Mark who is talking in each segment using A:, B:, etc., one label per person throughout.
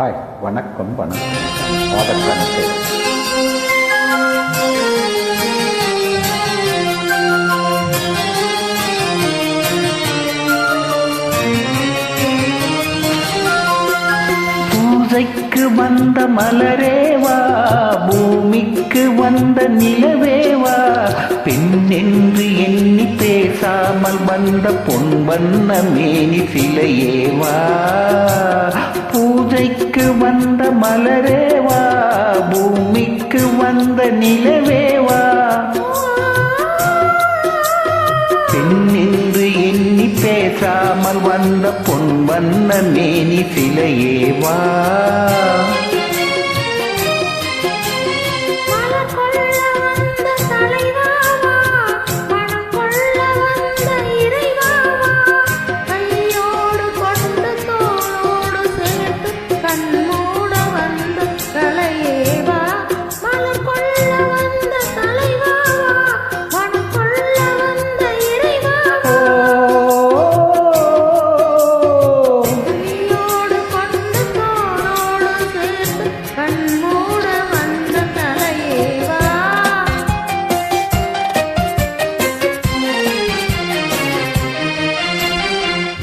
A: Hi, வணக்கம் வணக்கம். பாதக்கணக்கு பூஜைக்கு வந்த மலரேவா, பூமிக்கு வந்த நிலவேவா, பெண் என்று எண்ணி பேசாமல் வந்த பொன் வண்ண மேனி சிலையேவா. பூஜைக்கு வந்த மலரேவா, பூமிக்கு வந்த நிலவேவா, பெண் என்று எண்ணி பேசாமல் வந்த பொன் வண்ண மேனி சிலையேவா.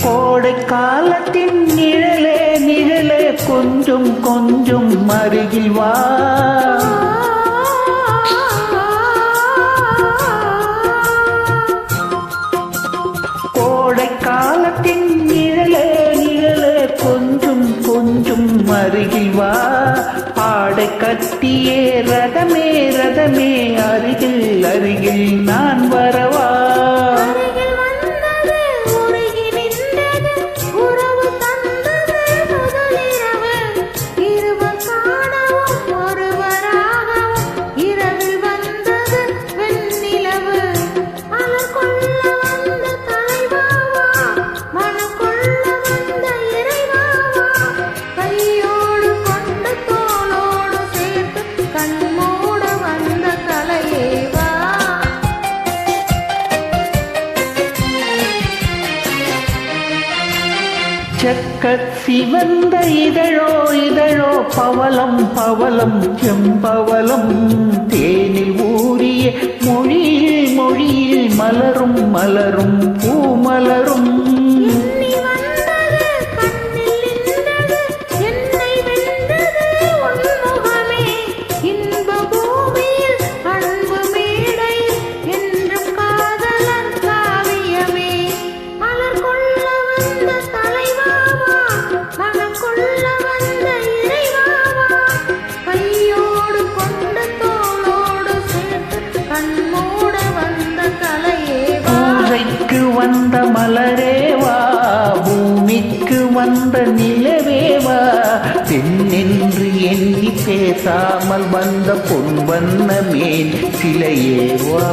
A: கோடை காலத்தின் நிழலே நிழலே கொஞ்சம் கொஞ்சம் அருகில் வா. கோடை காலத்தின் நிழலே நிழலே கொஞ்சம் கொஞ்சம் அருகில் வா. ஆடை கட்டியே ரதமே ரதமே அருகில் அருகில் நான் வரவா. செக்கச் சிவந்த இதழோ இதழோ பவளம் பவளம் செம்பவளம், தேனில் ஊறிய மொழியில் மொழியில் மலரும் மலரும் பூமலரும். பூஜைக்கு வந்த மலரேவா, பூமிக்கு வந்த நிலவேவா, பெண் என்று எண்ணி பேசாமல் வந்த பொன் வண்ண மேல் சிலையேவா.